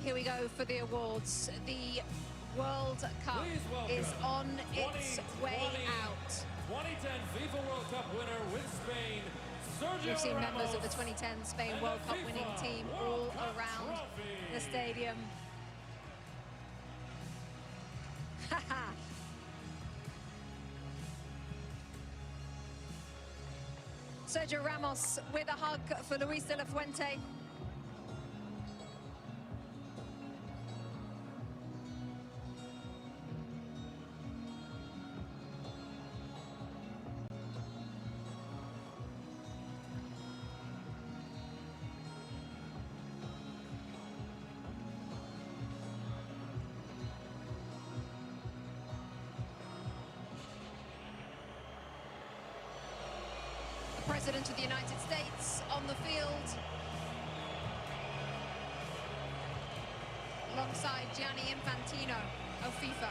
Here we go for the awards. The World Cup is on its way out. 2010 FIFA World Cup winner with Spain, Sergio We've seen members Ramos of the 2010 Spain World Cup winning team all around the stadium. Sergio Ramos with a hug for Luis de la Fuente. President of the United States on the field, alongside Gianni Infantino of FIFA.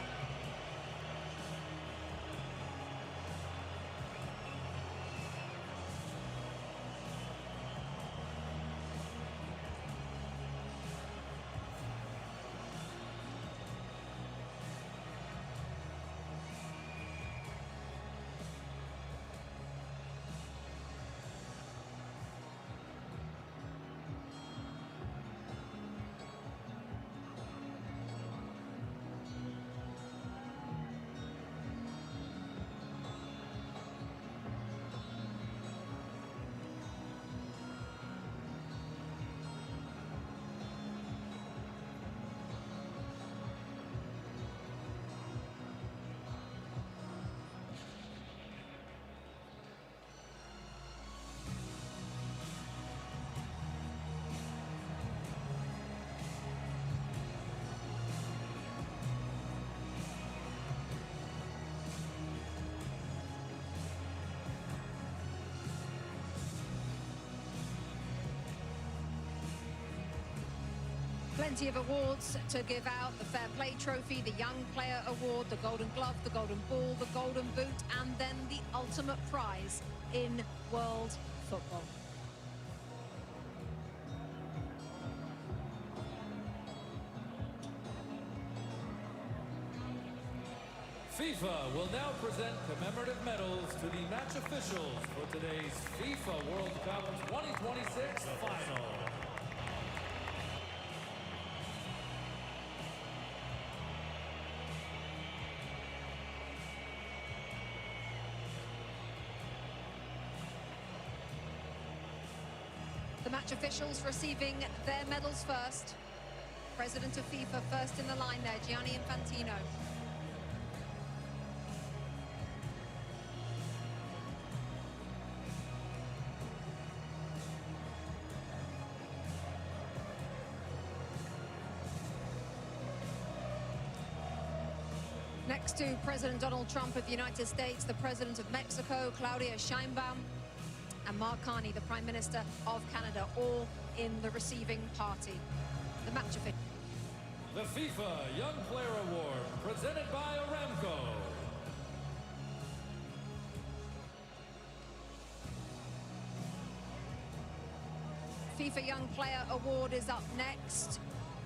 Plenty of awards to give out: the Fair Play Trophy, the Young Player Award, the Golden Glove, the Golden Ball, the Golden Boot, and then the ultimate prize in world football. FIFA will now present commemorative medals to the match officials for today's FIFA World Cup 2026 final. The match officials receiving their medals first. President of FIFA first in the line there, Gianni Infantino. Next to President Donald Trump of the United States, the President of Mexico, Claudia Sheinbaum, and Mark Carney, the Prime Minister of Canada, all in the receiving party. The match official. The FIFA Young Player Award, presented by Aramco. FIFA Young Player Award is up next.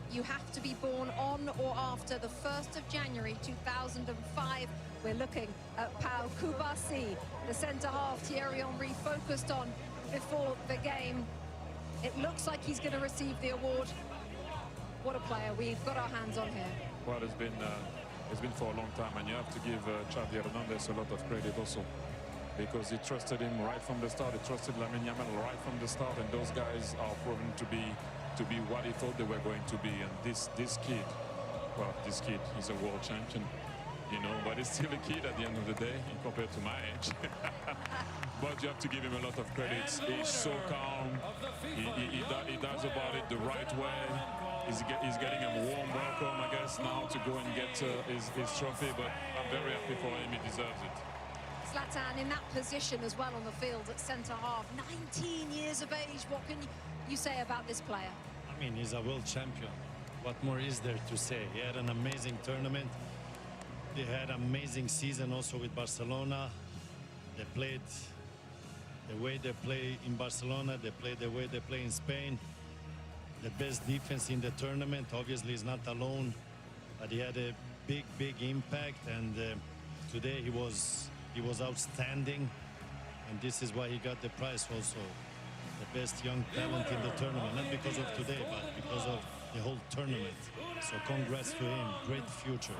You have to be born on or after the 1st of January 2005. We're looking at Pau Kubasi, the centre-half Thierry Henry focused on before the game. It looks like he's going to receive the award. What a player we've got our hands on here. Well, it's been for a long time, and you have to give Xavi Hernandez a lot of credit also, because he trusted him right from the start. He trusted Lamine Yamal right from the start, and those guys are proven to be what he thought they were going to be. And this kid, well, this kid is a world champion, you know, but he's still a kid at the end of the day compared to my age. But you have to give him a lot of credit. He's so calm. He does about it the right way. He's getting a warm welcome, I guess, now to go and get his trophy. But I'm very happy for him. He deserves it. Zlatan in that position as well on the field at centre-half. 19 years of age. What can you say about this player? I mean, he's a world champion. What more is there to say? He had an amazing tournament. They had an amazing season also with Barcelona. They played the way they play in Barcelona. They play the way they play in Spain. the best defense in the tournament. Obviously, he's not alone, but he had a big impact, and today he was outstanding, and this is why he got the prize also, the best young talent in the tournament, not because of today, but because of the whole tournament. So congrats to him, great future.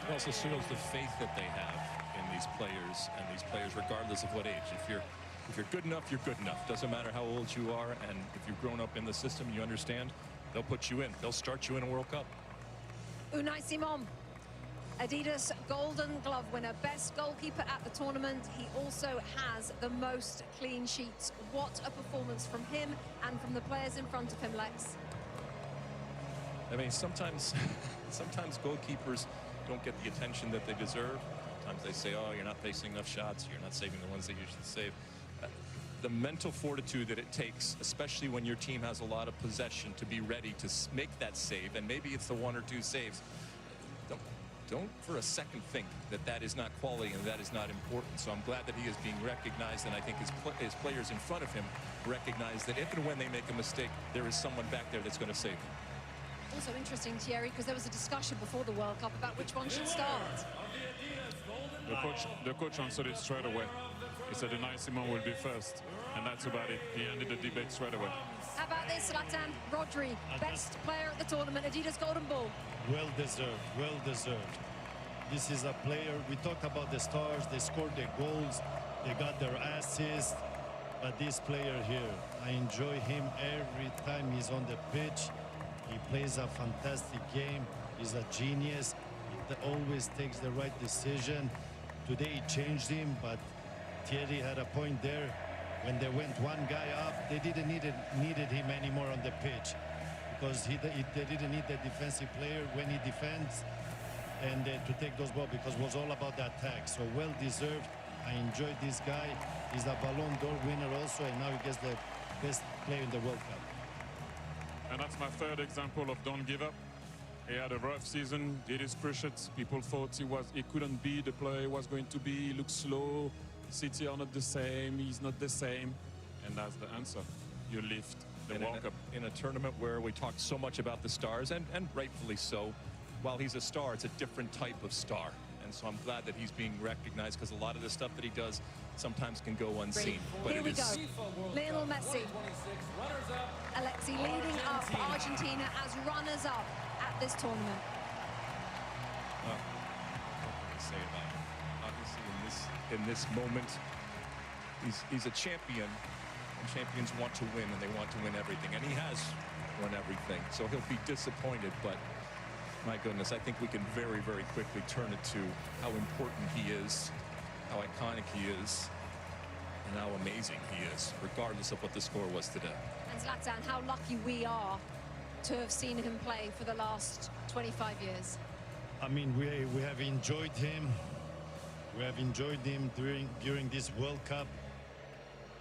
It also shows the faith that they have in these players, regardless of what age. If you're good enough, you're good enough. Doesn't matter how old you are, and if you've grown up in the system, you understand, they'll put you in. They'll start you in a World Cup. Unai Simon, Adidas Golden Glove winner, best goalkeeper at the tournament. He also has the most clean sheets. What a performance from him and from the players in front of him, Lex. I mean, sometimes goalkeepers don't get the attention that they deserve. Sometimes they say, oh, you're not facing enough shots, you're not saving the ones that you should save. The mental fortitude that it takes, especially when your team has a lot of possession, to be ready to make that save, and maybe it's the 1 or 2 saves. Don't for a second think that that is not quality and that is not important. So I'm glad that he is being recognized, and I think his players in front of him recognize that if and when they make a mistake, there is someone back there that's going to save them. Also interesting, Thierry, because there was a discussion before the World Cup about which one should start. The coach answered it straight away. He said Unai Simon will be first, and that's about it. He ended the debate straight away. How about this, Zlatan? Rodri, best player at the tournament, Adidas Golden Ball. Well deserved, well deserved. This is a player, we talked about the stars, they scored their goals, they got their assists, but this player here, I enjoy him every time he's on the pitch. He plays a fantastic game, he's a genius, he always takes the right decision. Today he changed him, but Thierry had a point there. When they went one guy up, they didn't needed him anymore on the pitch, because they didn't need the defensive player when he defends and to take those balls, because it was all about the attack. So well deserved. I enjoyed this guy. He's a Ballon d'Or winner also, and now he gets the best player in the World Cup. And that's my third example of don't give up. He had a rough season, did his cruciates. People thought he couldn't be the player he was going to be. He looked slow. City are not the same. He's not the same. And that's the answer. You lift the World Cup. In a tournament where we talk so much about the stars, and rightfully so, while he's a star, it's a different type of star. And so I'm glad that he's being recognized, because a lot of the stuff that he does sometimes can go unseen. Here we go. Lionel Messi. Alexi leading up Argentina as runners-up at this tournament. What can I say about him? Obviously, in this moment, he's a champion, and champions want to win, and they want to win everything, and he has won everything. So he'll be disappointed, but my goodness, I think we can very, very quickly turn it to how important he is, how iconic he is, and how amazing he is, regardless of what the score was today. And Zlatan, how lucky we are to have seen him play for the last 25 years. I mean, we have enjoyed him. We have enjoyed him during this World Cup.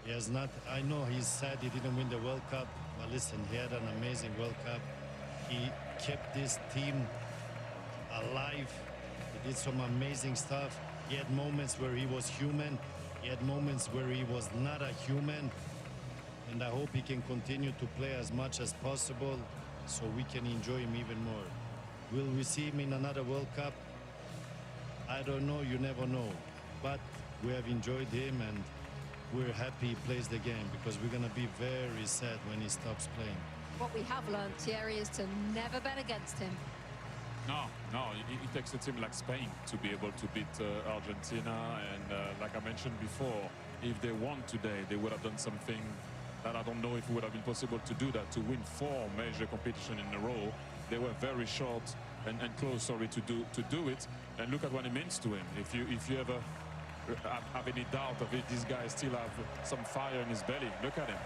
He has not, I know he's sad he didn't win the World Cup, but listen, he had an amazing World Cup. He kept this team alive. He did some amazing stuff. He had moments where he was human. He had moments where he was not a human. And I hope he can continue to play as much as possible so we can enjoy him even more. Will we see him in another World Cup? I don't know, you never know. But we have enjoyed him, and we're happy he plays the game, because we're going to be very sad when he stops playing. What we have learned, Thierry, is to never bet against him. No, it takes a team like Spain to be able to beat Argentina. And like I mentioned before, if they won today, they would have done something that I don't know if it would have been possible to do that, to win 4 major competitions in a row. They were very short and close, sorry, to do it. And look at what it means to him. If you ever have any doubt of it, this guy still have some fire in his belly. Look at him.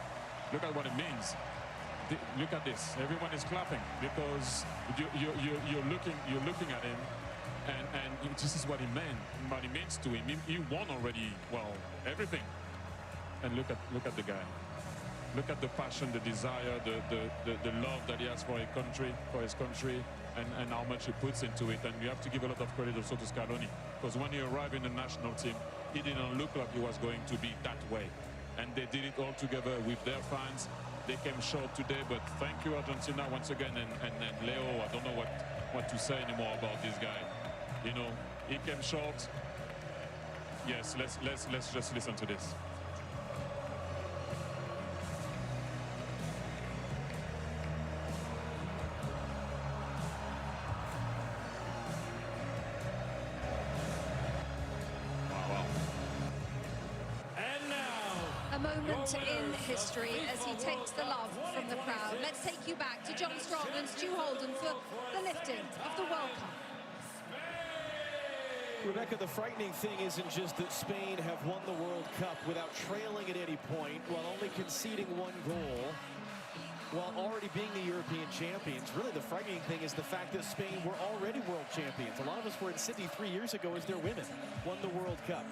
Look at what it means. Look at this. Everyone is clapping, because you're looking at him, and this is what he meant. What he means to him. He won already. Well, everything. And look at the guy. Look at the passion, the desire, the love that he has for his country, and how much he puts into it. And you have to give a lot of credit also to Scaloni, because when he arrived in the national team, he didn't look like he was going to be that way. And they did it all together with their fans, they came short today, but thank you, Argentina, once again. And Leo, I don't know what to say anymore about this guy. You know, he came short. Yes, let's just listen to this. A moment in history as he takes the love from the crowd. Let's take you back to John Strong and Stu Holden for the lifting of the World Cup. Rebecca, the frightening thing isn't just that Spain have won the World Cup without trailing at any point, while only conceding 1 goal, while already being the European champions. Really, the frightening thing is the fact that Spain were already world champions. A lot of us were in Sydney 3 years ago as their women won the World Cup.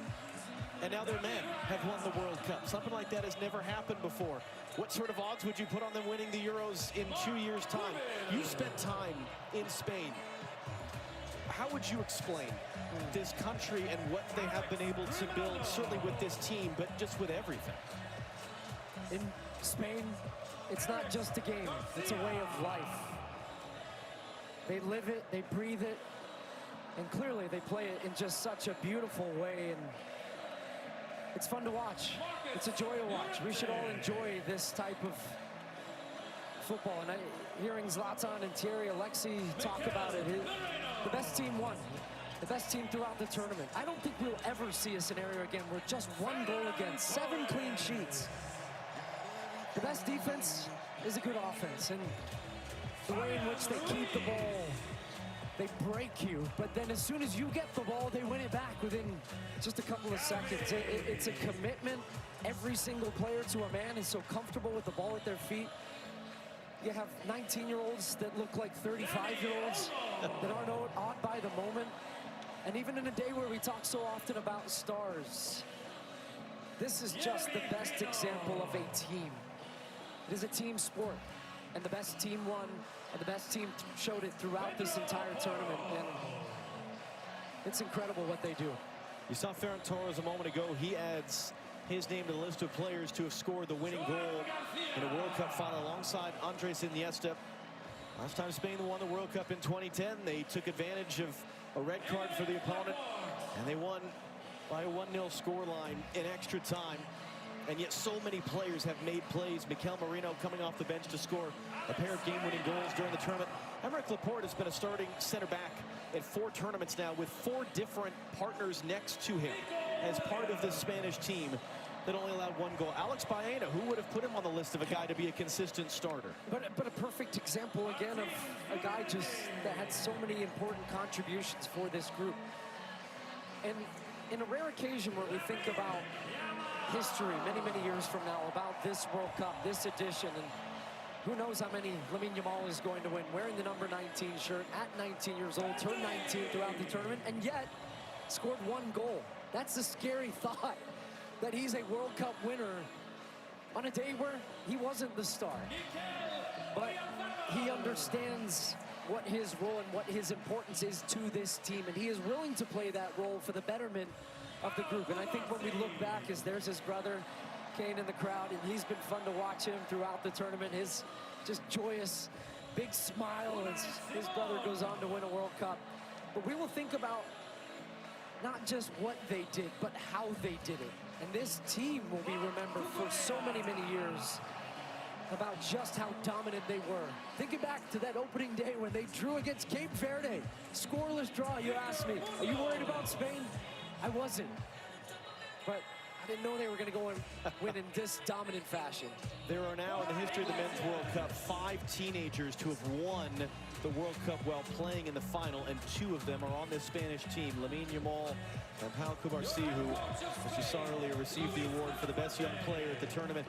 And now their men have won the World Cup. Something like that has never happened before. What sort of odds would you put on them winning the Euros in 2 years' time? You spent time in Spain. How would you explain this country and what they have been able to build, certainly with this team, but just with everything? In Spain, it's not just a game, it's a way of life. They live it, they breathe it, and clearly they play it in just such a beautiful way, and it's fun to watch. It's a joy to watch. We should all enjoy this type of football. And hearing Zlatan and Thierry Alexis talk about it, the best team won. The best team throughout the tournament. I don't think we'll ever see a scenario again where just 1 goal against, 7 clean sheets. The best defense is a good offense. And the way in which they keep the ball, they break you, but then as soon as you get the ball, they win it back within just a couple of seconds. It's a commitment. Every single player to a man is so comfortable with the ball at their feet. You have 19-year-olds that look like 35-year-olds that aren't awed by the moment. And even in a day where we talk so often about stars, this is just the best example of a team. It is a team sport, and the best team won, and the best team showed it throughout this entire tournament, and it's incredible what they do. You saw Ferran Torres a moment ago. He adds his name to the list of players to have scored the winning goal in a World Cup final alongside Andres Iniesta. Last time Spain won the World Cup in 2010, they took advantage of a red card for the opponent, and they won by a 1-0 scoreline in extra time. And yet so many players have made plays. Mikel Merino coming off the bench to score a pair of game-winning goals during the tournament. Aymeric Laporte has been a starting center back at 4 tournaments now with 4 different partners next to him as part of this Spanish team that only allowed 1 goal. Alex Baena, who would have put him on the list of a guy to be a consistent starter? But a perfect example, again, of a guy just that had so many important contributions for this group. And in a rare occasion where we think about history many, many years from now, about this World Cup, this edition, and who knows how many Lamine Yamal is going to win, wearing the number 19 shirt at 19 years old, turned 19 throughout the tournament, and yet scored 1 goal. That's the scary thought, that he's a World Cup winner on a day where he wasn't the star. But he understands what his role and what his importance is to this team, and he is willing to play that role for the betterment of the group. And I think when we look back, as there's his brother Kane in the crowd, and he's been fun to watch him throughout the tournament, his just joyous big smile as his brother goes on to win a World Cup. But we will think about not just what they did, but how they did it. And this team will be remembered for so many, many years about just how dominant they were. Thinking back to that opening day when they drew against Cape Verde, scoreless draw. You asked me, are you worried about Spain? I wasn't, but I didn't know they were going to go and win in this dominant fashion. There are now, in the history of the Men's World Cup, 5 teenagers to have won the World Cup while playing in the final, and 2 of them are on this Spanish team. Lamine Yamal and Pau Cubarsí, who, as you saw earlier, received the award for the best young player at the tournament.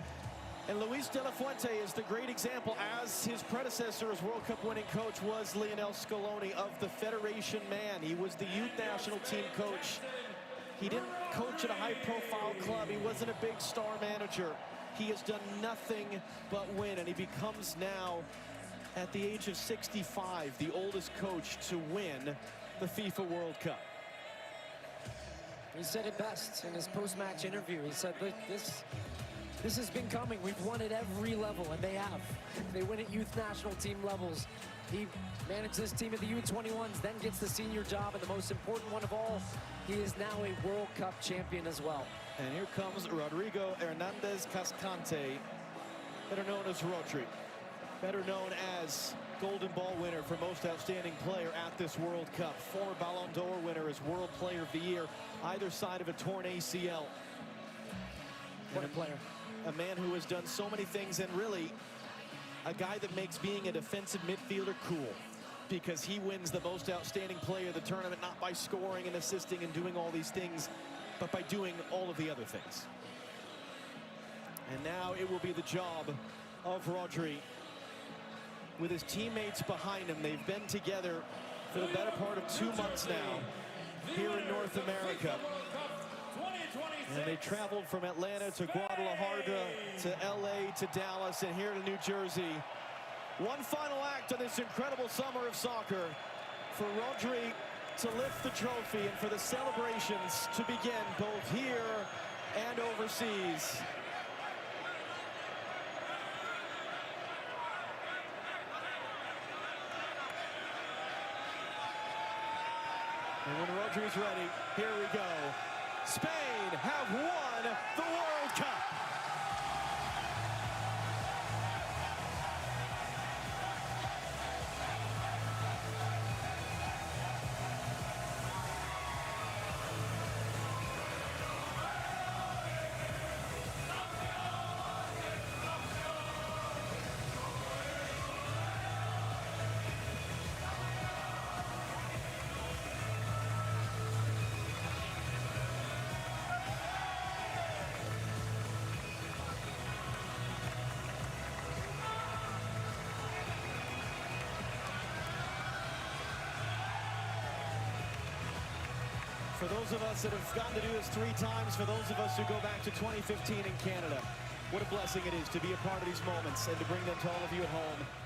And Luis de la Fuente is the great example, as his predecessor as World Cup winning coach was Lionel Scaloni, of the Federation man. He was the youth national team coach. He didn't coach at a high-profile club. He wasn't a big star manager. He has done nothing but win, and he becomes now, at the age of 65, the oldest coach to win the FIFA World Cup. He said it best in his post-match interview. He said, this This has been coming. We've won at every level, and they have. They win at youth national team levels. He managed this team at the U21s, then gets the senior job, and the most important one of all, he is now a World Cup champion as well. And here comes Rodrigo Hernandez Cascante, better known as Rodri, better known as Golden Ball winner for most outstanding player at this World Cup, former Ballon d'Or winner as World Player of the Year, either side of a torn ACL. What a player. A man who has done so many things, and really a guy that makes being a defensive midfielder cool, because he wins the most outstanding player of the tournament, not by scoring and assisting and doing all these things, but by doing all of the other things. And now it will be the job of Rodri with his teammates behind him. They've been together for the better part of 2 months now here in North America. And they traveled from Atlanta to Guadalajara to LA to Dallas and here to New Jersey. One final act on this incredible summer of soccer for Rodri to lift the trophy and for the celebrations to begin both here and overseas. And when Rodri's ready, here we go. Spain have won the World Cup. For those of us that have gotten to do this 3 times, for those of us who go back to 2015 in Canada, what a blessing it is to be a part of these moments and to bring them to all of you at home.